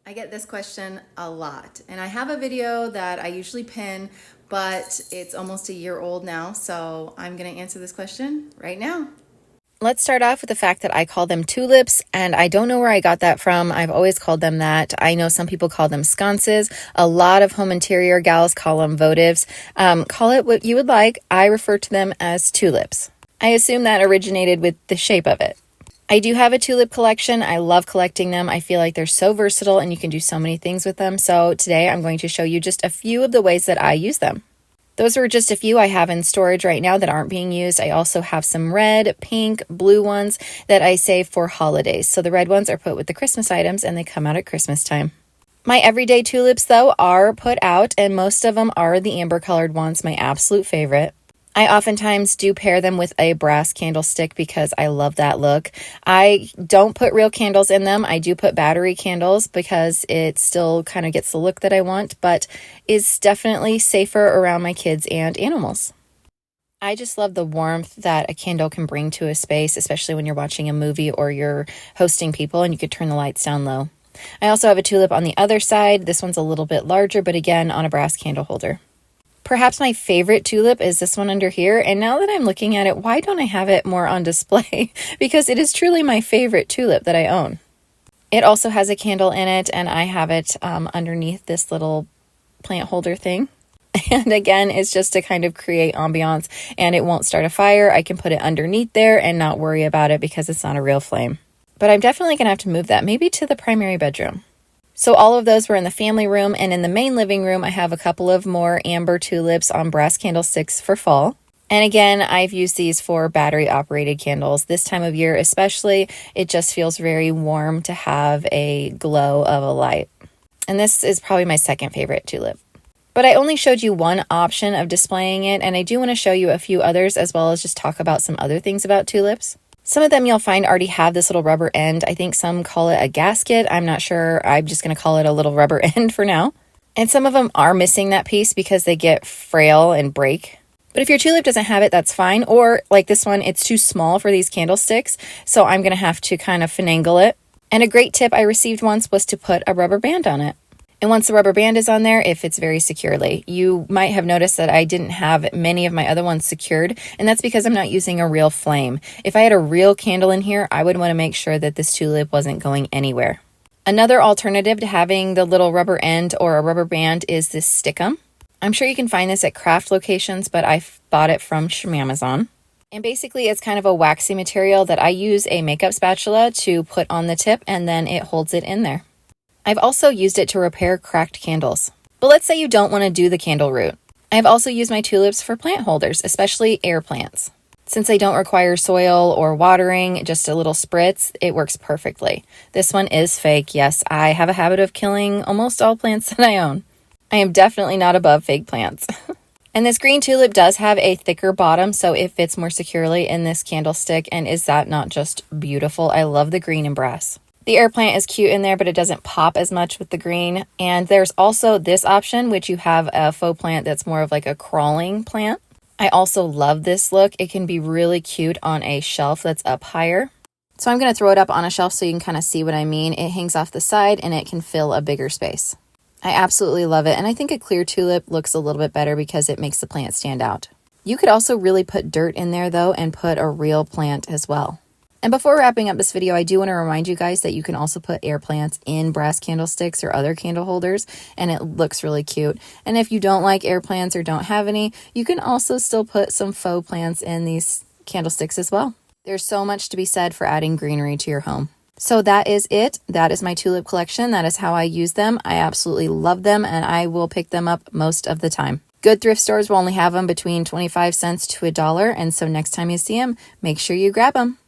I get this question a lot, and I have a video that I usually pin, but it's almost a year old now, so I'm gonna answer this question right now. Let's start off with the fact that I call them tulips, and I don't know where I got that from. I've always called them that. I know some people call them sconces. A lot of home interior gals call them votives. Call it what you would like. I refer to them as tulips. I assume that originated with the shape of it. I do have a tulip collection. I love collecting them. I feel like they're so versatile and you can do so many things with them. So today I'm going to show you just a few of the ways that I use them. Those were just a few I have in storage right now that aren't being used. I also have some red, pink, blue ones that I save for holidays. So the red ones are put with the Christmas items and they come out at Christmas time. My everyday tulips, though, are put out, and most of them are the amber colored ones, my absolute favorite. I oftentimes do pair them with a brass candlestick because I love that look. I don't put real candles in them. I do put battery candles because it still kind of gets the look that I want, but is definitely safer around my kids and animals. I just love the warmth that a candle can bring to a space, especially when you're watching a movie or you're hosting people and you could turn the lights down low. I also have a tulip on the other side. This one's a little bit larger, but again, on a brass candle holder. Perhaps my favorite tulip is this one under here, and now that I'm looking at it, why don't I have it more on display? Because it is truly my favorite tulip that I own. It also has a candle in it, and I have it underneath this little plant holder thing. And again, it's just to kind of create ambiance, and it won't start a fire. I can put it underneath there and not worry about it because it's not a real flame. But I'm definitely going to have to move that, maybe to the primary bedroom. So all of those were in the family room, and in the main living room, I have a couple of more amber tulips on brass candlesticks for fall. And again, I've used these for battery operated candles. This time of year especially, it just feels very warm to have a glow of a light. And this is probably my second favorite tulip. But I only showed you one option of displaying it, and I do want to show you a few others as well as just talk about some other things about tulips. Some of them you'll find already have this little rubber end. I think some call it a gasket. I'm not sure. I'm just going to call it a little rubber end for now. And some of them are missing that piece because they get frail and break. But if your tulip doesn't have it, that's fine. Or like this one, it's too small for these candlesticks. So I'm going to have to kind of finagle it. And a great tip I received once was to put a rubber band on it. And once the rubber band is on there, it fits very securely. You might have noticed that I didn't have many of my other ones secured, and that's because I'm not using a real flame. If I had a real candle in here, I would want to make sure that this tulip wasn't going anywhere. Another alternative to having the little rubber end or a rubber band is this stickum. I'm sure you can find this at craft locations, but I bought it from Amazon. And basically, it's kind of a waxy material that I use a makeup spatula to put on the tip, and then it holds it in there. I've also used it to repair cracked candles. But let's say you don't want to do the candle route. I've also used my tulips for plant holders, especially air plants. Since they don't require soil or watering, just a little spritz, it works perfectly. This one is fake. Yes, I have a habit of killing almost all plants that I own. I am definitely not above fake plants. And this green tulip does have a thicker bottom, so it fits more securely in this candlestick. And is that not just beautiful? I love the green and brass. The air plant is cute in there, but it doesn't pop as much with the green. And there's also this option, which you have a faux plant that's more of like a crawling plant. I also love this look. It can be really cute on a shelf that's up higher. So I'm going to throw it up on a shelf so you can kind of see what I mean. It hangs off the side and it can fill a bigger space. I absolutely love it. And I think a clear tulip looks a little bit better because it makes the plant stand out. You could also really put dirt in there though and put a real plant as well. And before wrapping up this video, I do want to remind you guys that you can also put air plants in brass candlesticks or other candle holders, and it looks really cute. And if you don't like air plants or don't have any, you can also still put some faux plants in these candlesticks as well. There's so much to be said for adding greenery to your home. So that is it. That is my tulip collection. That is how I use them. I absolutely love them, and I will pick them up most of the time. Good thrift stores will only have them between 25 cents to $1, and so next time you see them, make sure you grab them.